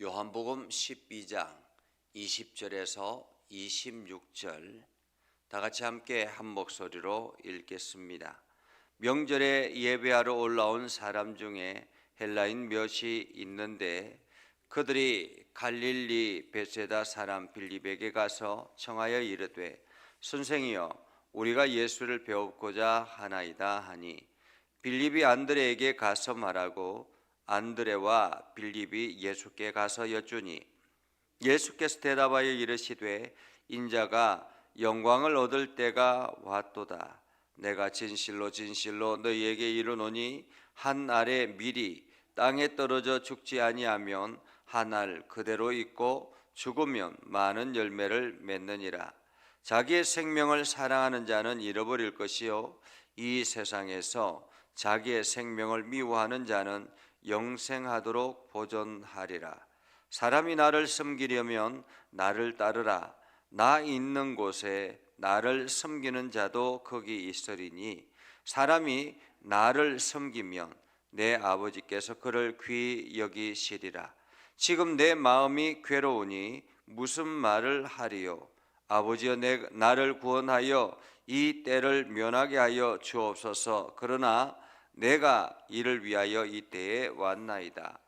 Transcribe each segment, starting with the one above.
요한복음 12장 20절에서 26절 다 같이 함께 한 목소리로 읽겠습니다. 명절에 예배하러 올라온 사람 중에 헬라인 몇이 있는데 그들이 갈릴리 벳세다 사람 빌립에게 가서 청하여 이르되 선생이여 우리가 예수를 배우고자 하나이다 하니 빌립이 안드레에게 가서 말하고 안드레와 빌립이 예수께 가서 여쭈니 예수께서 대답하여 이르시되 인자가 영광을 얻을 때가 왔도다. 내가 진실로 진실로 너희에게 이르노니 한 알에 밀이 땅에 떨어져 죽지 아니하면 한 알 그대로 있고 죽으면 많은 열매를 맺느니라. 자기의 생명을 사랑하는 자는 잃어버릴 것이요 이 세상에서 자기의 생명을 미워하는 자는 영생하도록 보존하리라. 사람이 나를 섬기려면 나를 따르라. 나 있는 곳에 나를 섬기는 자도 거기 있으리니 사람이 나를 섬기면 내 아버지께서 그를 귀히 여기시리라. 지금 내 마음이 괴로우니 무슨 말을 하리요? 아버지여 나를 구원하여 이 때를 면하게 하여 주옵소서. 그러나 내가 이를 위하여 이 때에 왔나이다.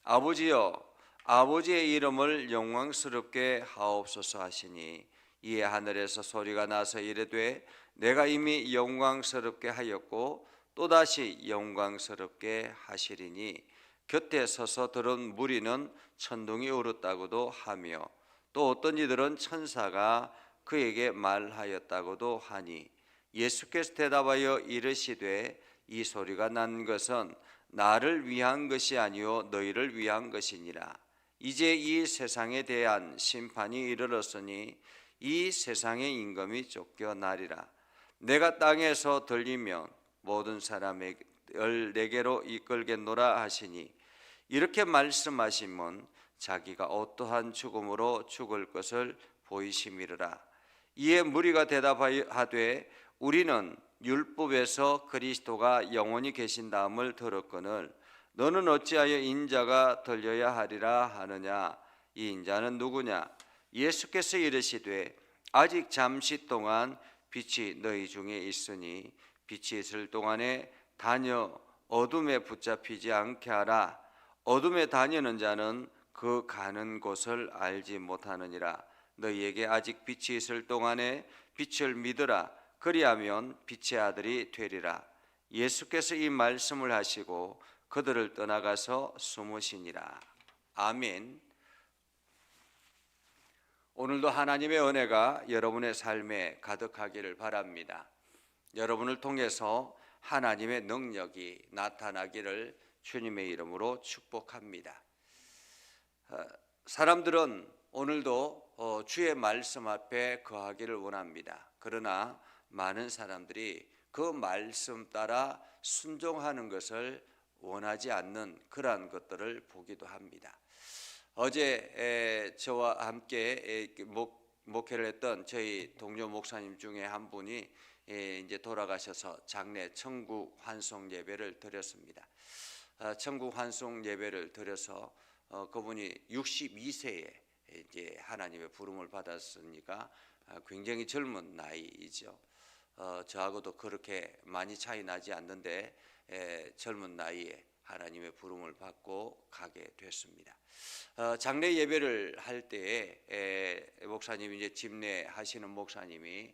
아버지여 아버지의 이름을 영광스럽게 하옵소서 하시니 이에 하늘에서 소리가 나서 이르되 내가 이미 영광스럽게 하였고 또다시 영광스럽게 하시리니 곁에 서서 들은 무리는 천둥이 울었다고도 하며 또 어떤 이들은 천사가 그에게 말하였다고도 하니 예수께서 대답하여 이르시되 이 소리가 난 것은 나를 위한 것이 아니요 너희를 위한 것이니라. 이제 이 세상에 대한 심판이 이르렀으니 이 세상의 임금이 쫓겨나리라. 내가 땅에서 들리면 모든 사람을 내게로 이끌겠노라 하시니 이렇게 말씀하시면 자기가 어떠한 죽음으로 죽을 것을 보이심이르라. 이에 무리가 대답하되 우리는 율법에서 그리스도가 영원히 계신다함을 들었거늘 너는 어찌하여 인자가 들려야 하리라 하느냐? 이 인자는 누구냐? 예수께서 이르시되 아직 잠시 동안 빛이 너희 중에 있으니 빛이 있을 동안에 다녀 어둠에 붙잡히지 않게 하라. 어둠에 다니는 자는 그 가는 곳을 알지 못하느니라. 너희에게 아직 빛이 있을 동안에 빛을 믿으라. 그리하면 빛의 아들이 되리라. 예수께서 이 말씀을 하시고 그들을 떠나가서 숨으시니라. 아멘. 오늘도 하나님의 은혜가 여러분의 삶에 가득하기를 바랍니다. 여러분을 통해서 하나님의 능력이 나타나기를 주님의 이름으로 축복합니다. 사람들은 오늘도 주의 말씀 앞에 거하기를 원합니다. 그러나 많은 사람들이 그 말씀 따라 순종하는 것을 원하지 않는 그러한 것들을 보기도 합니다. 어제 저와 함께 목회를 했던 저희 동료 목사님 중에 한 분이 이제 돌아가셔서 장례 천국 환송 예배를 드렸습니다. 천국 환송 예배를 드려서 그분이 62세에 이제 하나님의 부름을 받았으니까 굉장히 젊은 나이이죠. 저하고도 그렇게 많이 차이 나지 않는데 젊은 나이에 하나님의 부름을 받고 가게 됐습니다. 장례 예배를 할 때에 목사님이 이제 집례하시는 목사님이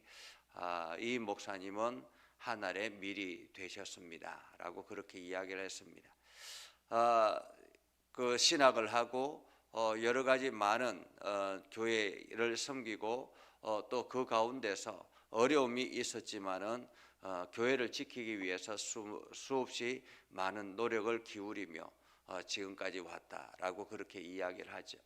이 목사님은 하늘의 밀이 되셨습니다라고 그렇게 이야기를 했습니다. 그 신학을 하고 여러 가지 많은 교회를 섬기고 또 그 가운데서 어려움이 있었지만은 교회를 지키기 위해서 수없이 많은 노력을 기울이며 지금까지 왔다라고 그렇게 이야기를 하죠.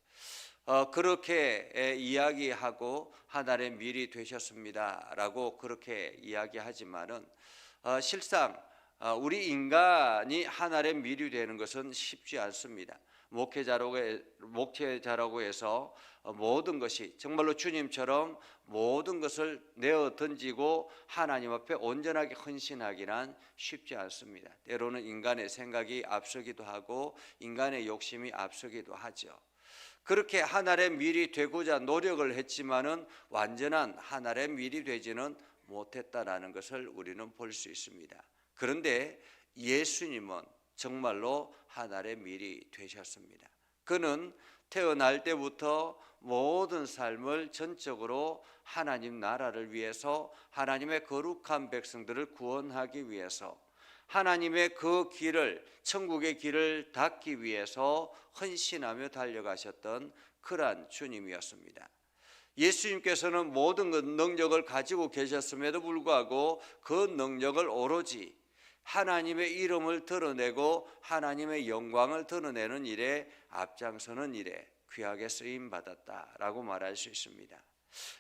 그렇게 이야기하고 하늘의 밀이 되셨습니다라고 그렇게 이야기하지만은 실상 우리 인간이 하늘의 밀이 되는 것은 쉽지 않습니다. 목회자라고 해서 모든 것이 정말로 주님처럼 모든 것을 내어 던지고 하나님 앞에 온전하게 헌신하기란 쉽지 않습니다. 때로는 인간의 생각이 앞서기도 하고 인간의 욕심이 앞서기도 하죠. 그렇게 하나의 밀이 되고자 노력을 했지만은 완전한 하나의 밀이 되지는 못했다라는 것을 우리는 볼 수 있습니다. 그런데 예수님은 정말로 하나의 밀이 되셨습니다. 그는 태어날 때부터 모든 삶을 전적으로 하나님 나라를 위해서, 하나님의 거룩한 백성들을 구원하기 위해서, 하나님의 그 길을, 천국의 길을 닫기 위해서 헌신하며 달려가셨던 그러한 주님이었습니다. 예수님께서는 모든 능력을 가지고 계셨음에도 불구하고 그 능력을 오로지 하나님의 이름을 드러내고 하나님의 영광을 드러내는 일에 앞장서는 일에 귀하게 쓰임 받았다라고 말할 수 있습니다.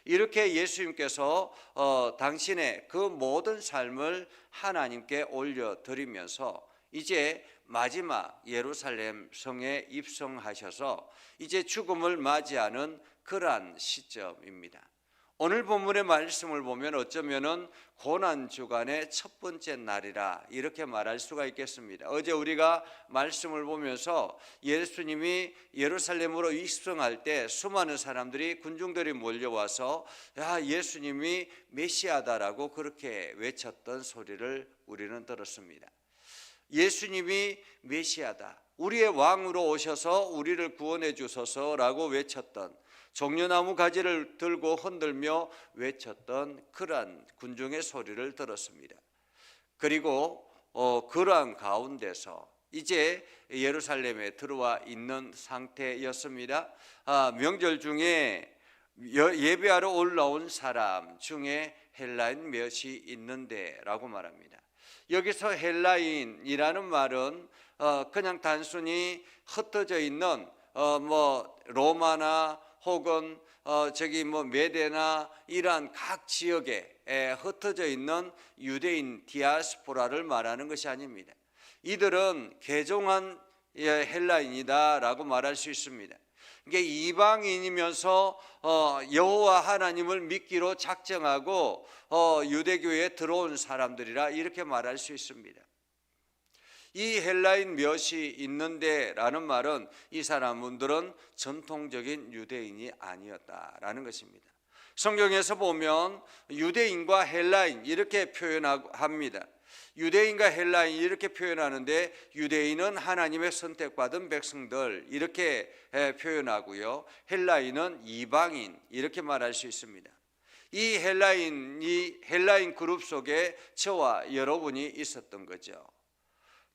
이렇게 예수님께서 당신의 그 모든 삶을 하나님께 올려드리면서 이제 마지막 예루살렘 성에 입성하셔서 이제 죽음을 맞이하는 그러한 시점입니다. 오늘 본문의 말씀을 보면 어쩌면은 고난 주간의 첫 번째 날이라 이렇게 말할 수가 있겠습니다. 어제 우리가 말씀을 보면서 예수님이 예루살렘으로 입성할 때 수많은 사람들이, 군중들이 몰려와서 야, 예수님이 메시아다라고 그렇게 외쳤던 소리를 우리는 들었습니다. 예수님이 메시아다, 우리의 왕으로 오셔서 우리를 구원해 주소서라고 외쳤던, 종려나무 가지를 들고 흔들며 외쳤던 그러한 군중의 소리를 들었습니다. 그리고 그러한 가운데서 이제 예루살렘에 들어와 있는 상태였습니다. 명절 중에 예배하러 올라온 사람 중에 헬라인 몇이 있는데 라고 말합니다. 여기서 헬라인이라는 말은 그냥 단순히 흩어져 있는 로마나 혹은 메데나 이러한 각 지역에 흩어져 있는 유대인 디아스포라를 말하는 것이 아닙니다. 이들은 개종한 헬라인이다라고 말할 수 있습니다. 이게 이방인이면서 여호와 하나님을 믿기로 작정하고 유대교에 들어온 사람들이라 이렇게 말할 수 있습니다. 이 헬라인 몇이 있는데 라는 말은 이 사람들은 전통적인 유대인이 아니었다라는 것입니다. 성경에서 보면 유대인과 헬라인 이렇게 표현합니다. 유대인과 헬라인 이렇게 표현하는데 유대인은 하나님의 선택받은 백성들 이렇게 표현하고요, 헬라인은 이방인 이렇게 말할 수 있습니다. 이 헬라인 그룹 속에 저와 여러분이 있었던 거죠.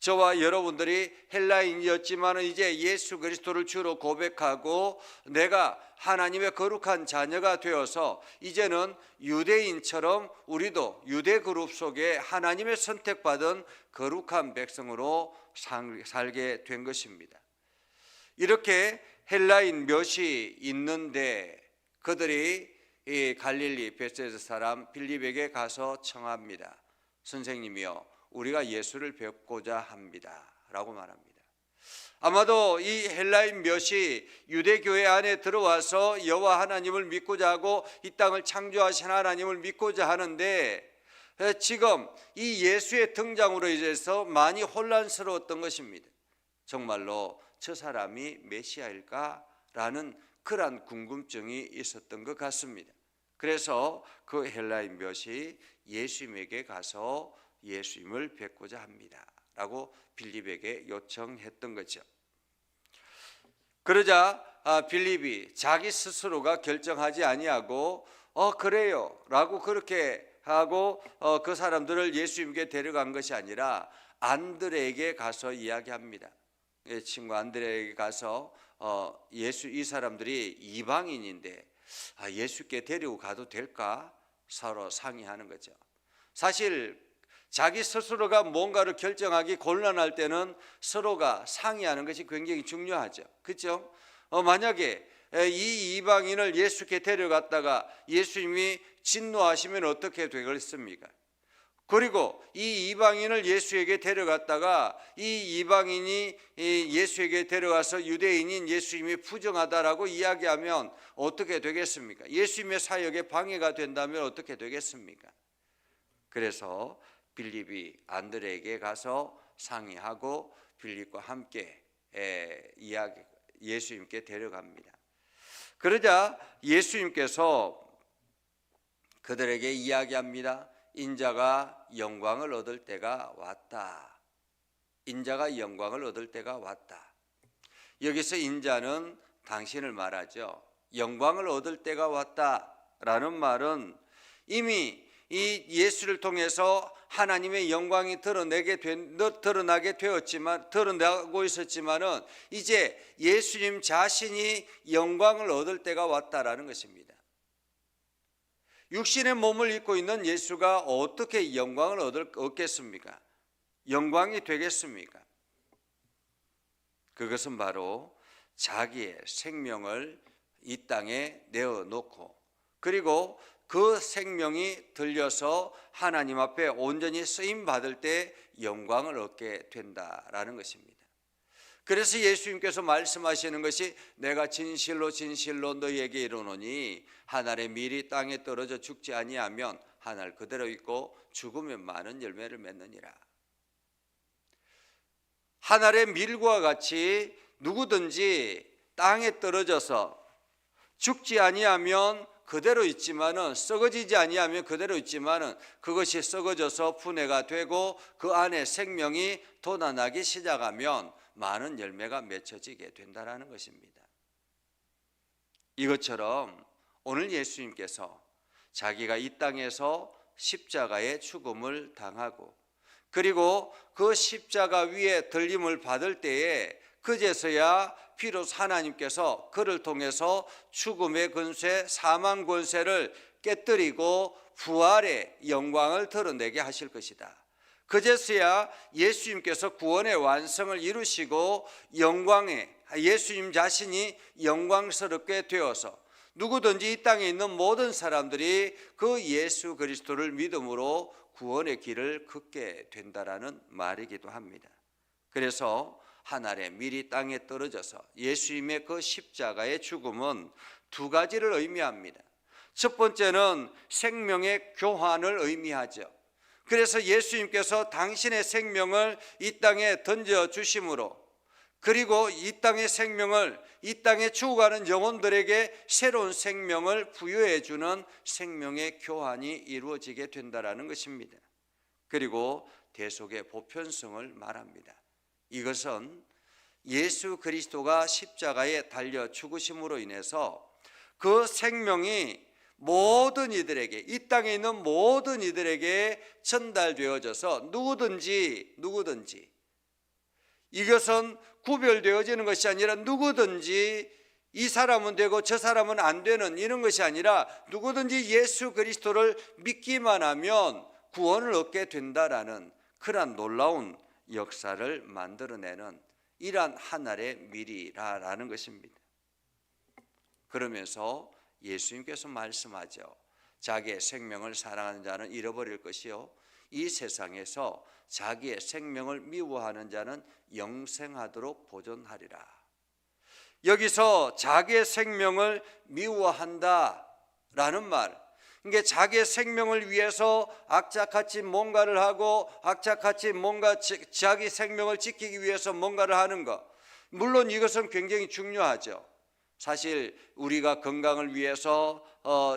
저와 여러분들이 헬라인이었지만 이제 예수 그리스도를 주로 고백하고 내가 하나님의 거룩한 자녀가 되어서 이제는 유대인처럼 우리도 유대 그룹 속에 하나님의 선택받은 거룩한 백성으로 살게 된 것입니다. 이렇게 헬라인 몇이 있는데 그들이 이 갈릴리 베세다 사람 빌립에게 가서 청합니다. 선생님이여, 우리가 예수를 뵙고자 합니다 라고 말합니다. 아마도 이 헬라인 몇이 유대교회 안에 들어와서 여호와 하나님을 믿고자 하고 이 땅을 창조하신 하나님을 믿고자 하는데 지금 이 예수의 등장으로 인해서 많이 혼란스러웠던 것입니다. 정말로 저 사람이 메시아일까라는 그러한 궁금증이 있었던 것 같습니다. 그래서 그 헬라인 몇이 예수님에게 가서 예수님을 뵙고자 합니다 라고 빌립에게 요청했던 거죠. 그러자 빌립이 자기 스스로가 결정하지 아니하고 그래요 라고 그렇게 하고 그 사람들을 예수님께 데려간 것이 아니라 안드레에게 가서 이야기합니다. 친구 안드레에게 가서 이 사람들이 이방인인데 예수께 데리고 가도 될까 서로 상의하는 거죠. 사실 자기 스스로가 뭔가를 결정하기 곤란할 때는 서로가 상의하는 것이 굉장히 중요하죠. 그렇죠? 만약에 이 이방인을 예수께 데려갔다가 예수님이 진노하시면 어떻게 되겠습니까? 그리고 이 이방인을 예수에게 데려갔다가 이 이방인이 예수에게 데려가서 유대인인 예수님이 부정하다라고 이야기하면 어떻게 되겠습니까? 예수님의 사역에 방해가 된다면 어떻게 되겠습니까? 그래서 빌립이 안드레에게 가서 상의하고 빌립과 함께 예수님께 데려갑니다. 그러자 예수님께서 그들에게 이야기합니다. 인자가 영광을 얻을 때가 왔다. 인자가 영광을 얻을 때가 왔다. 여기서 인자는 당신을 말하죠. 영광을 얻을 때가 왔다라는 말은 이미 이 예수를 통해서 하나님의 영광이 드러나게 되었지만, 드러나고 있었지만은 이제 예수님 자신이 영광을 얻을 때가 왔다라는 것입니다. 육신의 몸을 입고 있는 예수가 어떻게 영광을 얻겠습니까? 영광이 되겠습니까? 그것은 바로 자기의 생명을 이 땅에 내어놓고, 그리고 그 생명이 들려서 하나님 앞에 온전히 쓰임 받을 때 영광을 얻게 된다라는 것입니다. 그래서 예수님께서 말씀하시는 것이 내가 진실로 진실로 너희에게 이르노니 한 알의 밀이 땅에 떨어져 죽지 아니하면 한 알 그대로 있고 죽으면 많은 열매를 맺느니라. 한 알의 밀과 같이 누구든지 땅에 떨어져서 죽지 아니하면 그대로 있지만은, 썩어지지 아니하면 그대로 있지만은 그것이 썩어져서 분해가 되고 그 안에 생명이 돋아나기 시작하면 많은 열매가 맺혀지게 된다라는 것입니다. 이것처럼 오늘 예수님께서 자기가 이 땅에서 십자가의 죽음을 당하고, 그리고 그 십자가 위에 들림을 받을 때에 그제서야 비로소 하나님께서 그를 통해서 죽음의 권세, 사망 권세를 깨뜨리고 부활의 영광을 드러내게 하실 것이다. 그제서야 예수님께서 구원의 완성을 이루시고 영광의 예수님 자신이 영광스럽게 되어서 누구든지 이 땅에 있는 모든 사람들이 그 예수 그리스도를 믿음으로 구원의 길을 걷게 된다라는 말이기도 합니다. 그래서 한 알의 밀이 땅에 떨어져서 예수님의 그 십자가의 죽음은 두 가지를 의미합니다. 첫 번째는 생명의 교환을 의미하죠. 그래서 예수님께서 당신의 생명을 이 땅에 던져주심으로, 그리고 이 땅의 생명을, 이 땅에 죽어가는 영혼들에게 새로운 생명을 부여해 주는 생명의 교환이 이루어지게 된다라는 것입니다. 그리고 대속의 보편성을 말합니다. 이것은 예수 그리스도가 십자가에 달려 죽으심으로 인해서 그 생명이 모든 이들에게, 이 땅에 있는 모든 이들에게 전달되어져서 누구든지 이것은 구별되어지는 것이 아니라 누구든지 이 사람은 되고 저 사람은 안 되는 이런 것이 아니라 누구든지 예수 그리스도를 믿기만 하면 구원을 얻게 된다라는 그러한 놀라운 역사를 만들어내는 이러한 하나의 미리라는 것입니다. 그러면서 예수님께서 말씀하죠. 자기의 생명을 사랑하는 자는 잃어버릴 것이요, 이 세상에서 자기의 생명을 미워하는 자는 영생하도록 보존하리라. 여기서 자기의 생명을 미워한다라는 말, 그러니까 자기의 생명을 위해서 악착같이 뭔가를 하고 악착같이 뭔가 자기 생명을 지키기 위해서 뭔가를 하는 것, 물론 이것은 굉장히 중요하죠. 사실 우리가 건강을 위해서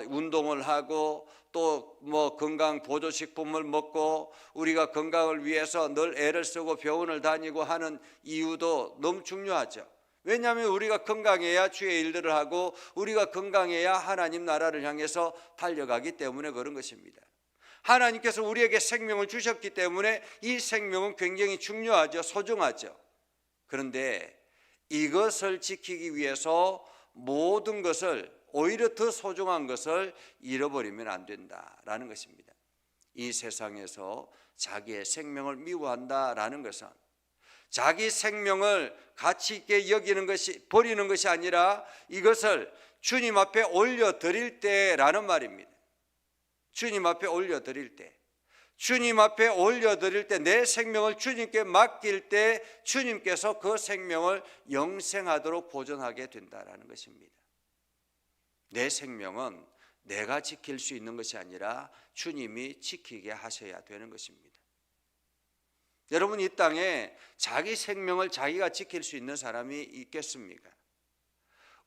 운동을 하고 또 건강 보조식품을 먹고 우리가 건강을 위해서 늘 애를 쓰고 병원을 다니고 하는 이유도 너무 중요하죠. 왜냐하면 우리가 건강해야 주의 일들을 하고 우리가 건강해야 하나님 나라를 향해서 달려가기 때문에 그런 것입니다. 하나님께서 우리에게 생명을 주셨기 때문에 이 생명은 굉장히 중요하죠. 소중하죠. 그런데 이것을 지키기 위해서 모든 것을, 오히려 더 소중한 것을 잃어버리면 안 된다라는 것입니다. 이 세상에서 자기의 생명을 미워한다라는 것은 자기 생명을 가치 있게 여기는 것이, 버리는 것이 아니라 이것을 주님 앞에 올려드릴 때라는 말입니다. 주님 앞에 올려드릴 때, 주님 앞에 올려드릴 때, 내 생명을 주님께 맡길 때 주님께서 그 생명을 영생하도록 보존하게 된다라는 것입니다. 내 생명은 내가 지킬 수 있는 것이 아니라 주님이 지키게 하셔야 되는 것입니다. 여러분, 이 땅에 자기 생명을 자기가 지킬 수 있는 사람이 있겠습니까?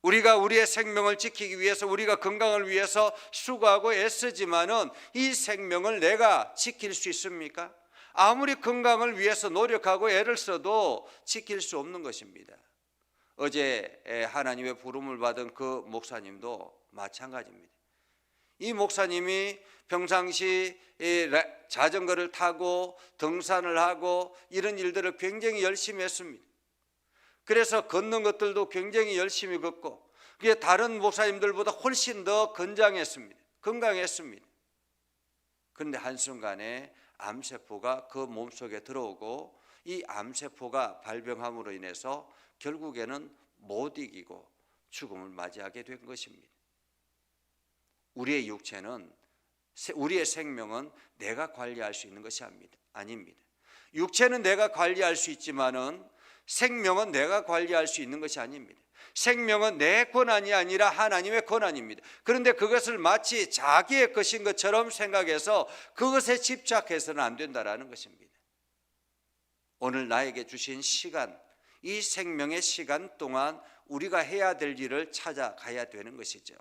우리가 우리의 생명을 지키기 위해서, 우리가 건강을 위해서 수고하고 애쓰지만은 이 생명을 내가 지킬 수 있습니까? 아무리 건강을 위해서 노력하고 애를 써도 지킬 수 없는 것입니다. 어제 하나님의 부름을 받은 그 목사님도 마찬가지입니다. 이 목사님이 평상시 자전거를 타고 등산을 하고 이런 일들을 굉장히 열심히 했습니다. 그래서 걷는 것들도 굉장히 열심히 걷고, 그게 다른 목사님들보다 훨씬 더 건강했습니다. 그런데 한순간에 암세포가 그 몸속에 들어오고, 이 암세포가 발병함으로 인해서 결국에는 못 이기고 죽음을 맞이하게 된 것입니다. 우리의 육체는, 우리의 생명은 내가 관리할 수 있는 것이 아닙니다. 육체는 내가 관리할 수 있지만은 생명은 내가 관리할 수 있는 것이 아닙니다. 생명은 내 권한이 아니라 하나님의 권한입니다. 그런데 그것을 마치 자기의 것인 것처럼 생각해서 그것에 집착해서는 안 된다라는 것입니다. 오늘 나에게 주신 시간, 이 생명의 시간 동안 우리가 해야 될 일을 찾아가야 되는 것이죠.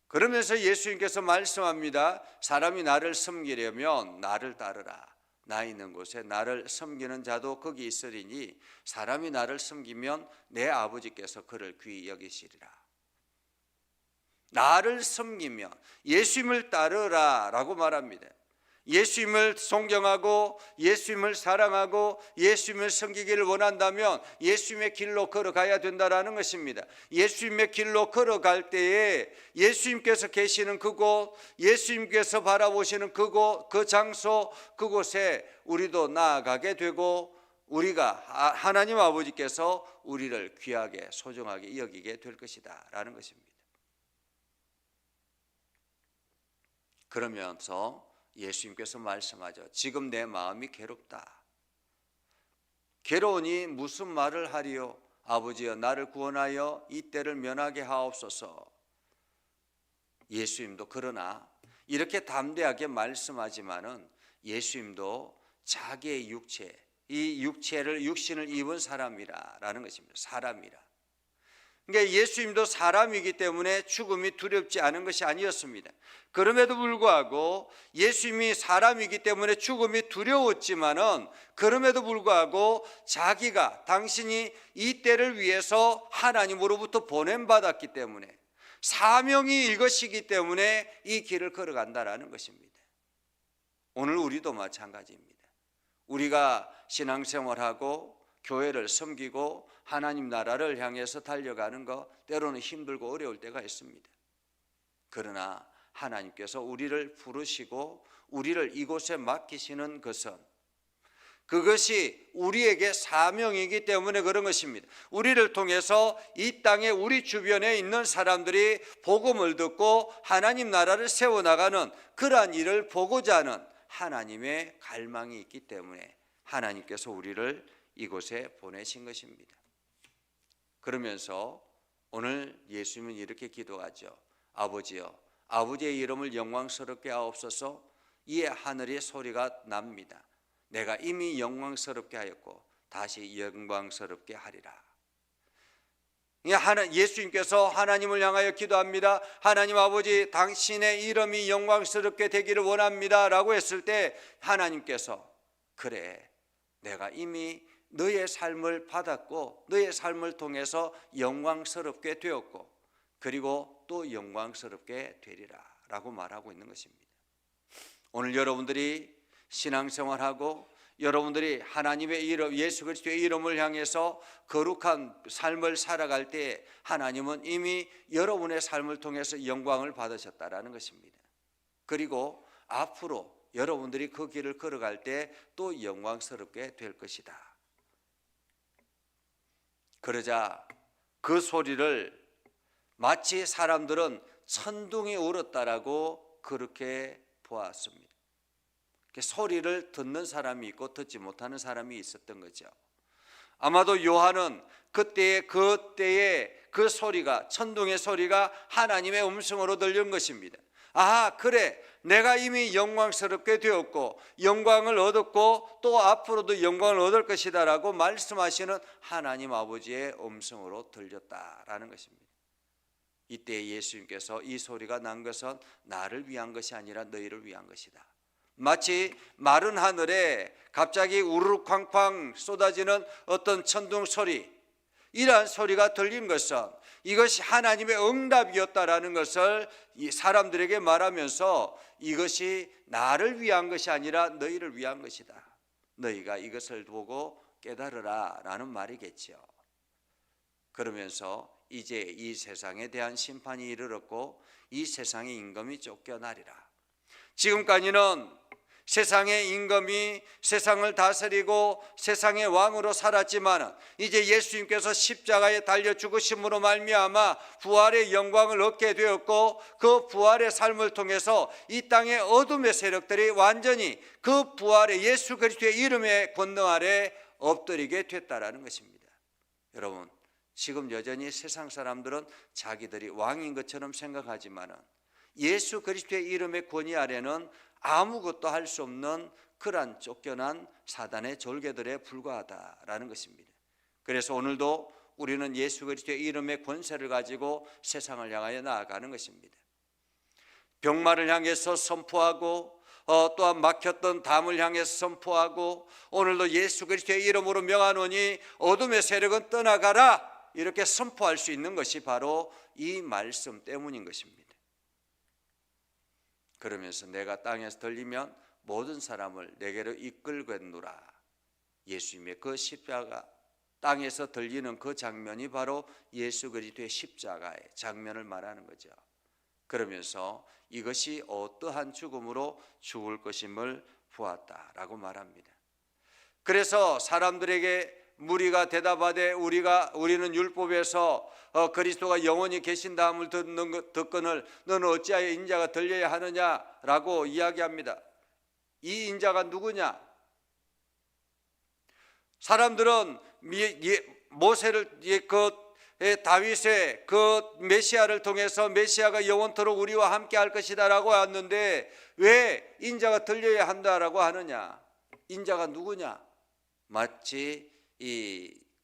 그러면서 예수님께서 말씀합니다. 사람이 나를 섬기려면 나를 따르라. 나 있는 곳에 나를 섬기는 자도 거기 있으리니 사람이 나를 섬기면 내 아버지께서 그를 귀히 여기시리라. 나를 섬기면, 예수님을 따르라 라고 말합니다. 예수님을 존경하고 예수님을 사랑하고 예수님을 섬기기를 원한다면 예수님의 길로 걸어가야 된다는 것입니다. 예수님의 길로 걸어갈 때에 예수님께서 계시는 그곳, 예수님께서 바라보시는 그곳, 그 장소, 그곳에 우리도 나아가게 되고, 우리가 하나님 아버지께서 우리를 귀하게 소중하게 여기게 될 것이다 라는 것입니다. 그러면서 예수님께서 말씀하죠. 지금 내 마음이 괴롭다. 괴로우니 무슨 말을 하리요? 아버지여, 나를 구원하여 이 때를 면하게 하옵소서. 예수님도 그러나 이렇게 담대하게 말씀하지만은 예수님도 자기의 육체, 이 육신을 입은 사람이라는 것입니다. 사람이라. 그러니까 예수님도 사람이기 때문에 죽음이 두렵지 않은 것이 아니었습니다. 그럼에도 불구하고 예수님이 사람이기 때문에 죽음이 두려웠지만은, 그럼에도 불구하고 자기가, 당신이 이 때를 위해서 하나님으로부터 보냄받았기 때문에, 사명이 이것이기 때문에 이 길을 걸어간다라는 것입니다. 오늘 우리도 마찬가지입니다. 우리가 신앙생활하고 교회를 섬기고 하나님 나라를 향해서 달려가는 것, 때로는 힘들고 어려울 때가 있습니다. 그러나 하나님께서 우리를 부르시고 우리를 이곳에 맡기시는 것은, 그것이 우리에게 사명이기 때문에 그런 것입니다. 우리를 통해서 이 땅에 우리 주변에 있는 사람들이 복음을 듣고 하나님 나라를 세워나가는 그러한 일을 보고자 하는 하나님의 갈망이 있기 때문에 하나님께서 우리를 이곳에 보내신 것입니다. 그러면서 오늘 예수님은 이렇게 기도하죠. 아버지여, 아버지의 이름을 영광스럽게 하옵소서. 이에 하늘의 소리가 납니다. 내가 이미 영광스럽게 하였고 다시 영광스럽게 하리라. 예수님께서 하나님을 향하여 기도합니다. 하나님 아버지, 당신의 이름이 영광스럽게 되기를 원합니다 라고 했을 때 하나님께서, 그래, 내가 이미 너의 삶을 받았고 너의 삶을 통해서 영광스럽게 되었고 그리고 또 영광스럽게 되리라 라고 말하고 있는 것입니다. 오늘 여러분들이 신앙생활하고 여러분들이 하나님의 이름, 예수 그리스도의 이름을 향해서 거룩한 삶을 살아갈 때 하나님은 이미 여러분의 삶을 통해서 영광을 받으셨다라는 것입니다. 그리고 앞으로 여러분들이 그 길을 걸어갈 때 또 영광스럽게 될 것이다. 그러자 그 소리를 마치 사람들은 천둥이 울었다라고 그렇게 보았습니다. 소리를 듣는 사람이 있고 듣지 못하는 사람이 있었던 거죠. 아마도 요한은 그때의 그 소리가, 천둥의 소리가 하나님의 음성으로 들린 것입니다. 아, 그래, 내가 이미 영광스럽게 되었고 영광을 얻었고 또 앞으로도 영광을 얻을 것이다 라고 말씀하시는 하나님 아버지의 음성으로 들렸다라는 것입니다. 이때 예수님께서 이 소리가 난 것은 나를 위한 것이 아니라 너희를 위한 것이다. 마치 마른 하늘에 갑자기 우르르 쾅쾅 쏟아지는 어떤 천둥 소리, 이러한 소리가 들린 것은 이것이 하나님의 응답이었다라는 것을 사람들에게 말하면서 이것이 나를 위한 것이 아니라 너희를 위한 것이다. 너희가 이것을 보고 깨달으라 라는 말이겠죠. 그러면서 이제 이 세상에 대한 심판이 이르렀고 이 세상의 임금이 쫓겨나리라. 지금까지는 세상의 임금이 세상을 다스리고 세상의 왕으로 살았지만 이제 예수님께서 십자가에 달려 죽으심으로 말미암아 부활의 영광을 얻게 되었고 그 부활의 삶을 통해서 이 땅의 어둠의 세력들이 완전히 그 부활의 예수 그리스도의 이름의 권능 아래 엎드리게 됐다라는 것입니다. 여러분, 지금 여전히 세상 사람들은 자기들이 왕인 것처럼 생각하지만 예수 그리스도의 이름의 권위 아래는 아무것도 할 수 없는 그러한 쫓겨난 사단의 졸개들에 불과하다라는 것입니다. 그래서 오늘도 우리는 예수 그리스도의 이름의 권세를 가지고 세상을 향하여 나아가는 것입니다. 병마를 향해서 선포하고 또한 막혔던 담을 향해서 선포하고 오늘도 예수 그리스도의 이름으로 명하노니 어둠의 세력은 떠나가라, 이렇게 선포할 수 있는 것이 바로 이 말씀 때문인 것입니다. 그러면서 내가 땅에서 들리면 모든 사람을 내게로 이끌겠노라. 예수님의 그 십자가 땅에서 들리는 그 장면이 바로 예수 그리스도의 십자가의 장면을 말하는 거죠. 그러면서 이것이 어떠한 죽음으로 죽을 것임을 보았다라고 말합니다. 그래서 사람들에게 무리가 대답하되 우리는 율법에서 그리스도가 영원히 계신다함을 듣거늘 너는 어찌하여 인자가 들려야 하느냐라고 이야기합니다. 이 인자가 누구냐? 사람들은 모세를 다윗의 그 메시아를 통해서 메시아가 영원토록 우리와 함께 할 것이다라고 하는데 왜 인자가 들려야 한다라고 하느냐? 인자가 누구냐? 마치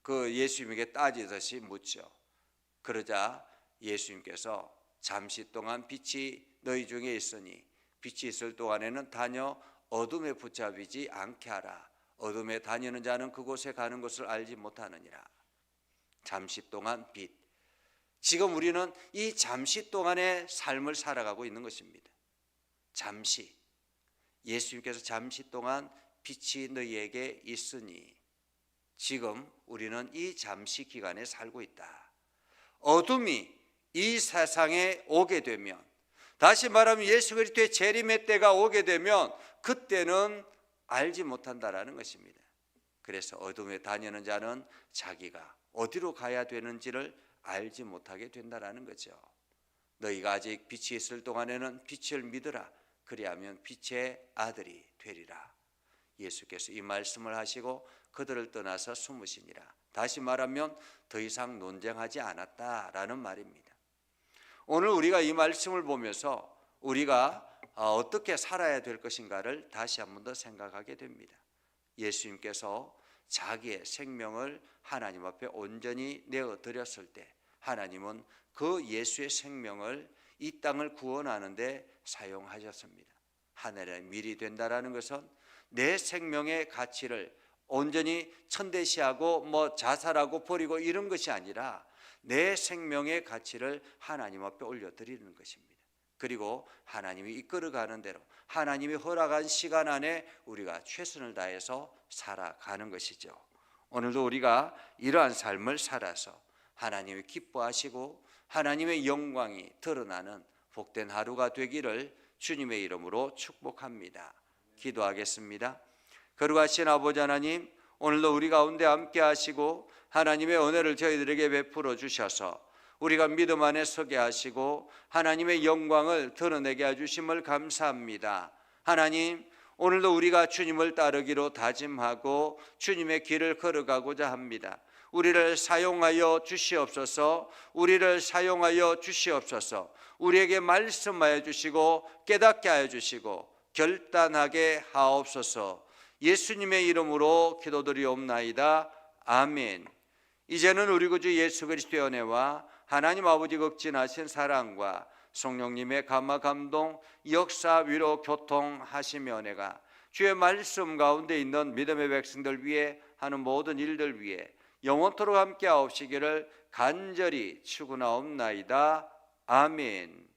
그 예수님에게 따지듯이 묻죠. 그러자 예수님께서 잠시 동안 빛이 너희 중에 있으니 빛이 있을 동안에는 다녀 어둠에 붙잡히지 않게 하라. 어둠에 다니는 자는 그곳에 가는 것을 알지 못하느니라. 잠시 동안 빛. 지금 우리는 이 잠시 동안의 삶을 살아가고 있는 것입니다. 잠시. 예수님께서 잠시 동안 빛이 너희에게 있으니 지금 우리는 이 잠시 기간에 살고 있다. 어둠이 이 세상에 오게 되면, 다시 말하면 예수 그리스도의 재림의 때가 오게 되면 그때는 알지 못한다라는 것입니다. 그래서 어둠에 다니는 자는 자기가 어디로 가야 되는지를 알지 못하게 된다라는 거죠. 너희가 아직 빛이 있을 동안에는 빛을 믿으라. 그리하면 빛의 아들이 되리라. 예수께서 이 말씀을 하시고 그들을 떠나서 숨으시니라. 다시 말하면 더 이상 논쟁하지 않았다라는 말입니다. 오늘 우리가 이 말씀을 보면서 우리가 어떻게 살아야 될 것인가를 다시 한 번 더 생각하게 됩니다. 예수님께서 자기의 생명을 하나님 앞에 온전히 내어드렸을 때 하나님은 그 예수의 생명을 이 땅을 구원하는 데 사용하셨습니다. 하늘의 밀이 된다라는 것은 내 생명의 가치를 온전히 천대시하고 자살하고 버리고 이런 것이 아니라 내 생명의 가치를 하나님 앞에 올려드리는 것입니다. 그리고 하나님이 이끌어가는 대로 하나님이 허락한 시간 안에 우리가 최선을 다해서 살아가는 것이죠. 오늘도 우리가 이러한 삶을 살아서 하나님이 기뻐하시고 하나님의 영광이 드러나는 복된 하루가 되기를 주님의 이름으로 축복합니다. 기도하겠습니다. 거룩하신 아버지 하나님, 오늘도 우리 가운데 함께 하시고 하나님의 은혜를 저희들에게 베풀어 주셔서 우리가 믿음 안에 서게 하시고 하나님의 영광을 드러내게 해주심을 감사합니다. 하나님, 오늘도 우리가 주님을 따르기로 다짐하고 주님의 길을 걸어가고자 합니다. 우리를 사용하여 주시옵소서. 우리를 사용하여 주시옵소서. 우리에게 말씀하여 주시고 깨닫게 하여 주시고 결단하게 하옵소서. 예수님의 이름으로 기도드리옵나이다. 아멘. 이제는 우리 구주 예수 그리스도의 은혜와 하나님 아버지 극진하신 사랑과 성령님의 감화 감동 역사 위로 교통하시며 은혜가 주의 말씀 가운데 있는 믿음의 백성들 위해 하는 모든 일들 위해 영원토록 함께 하옵시기를 간절히 축원하옵나이다. 아멘.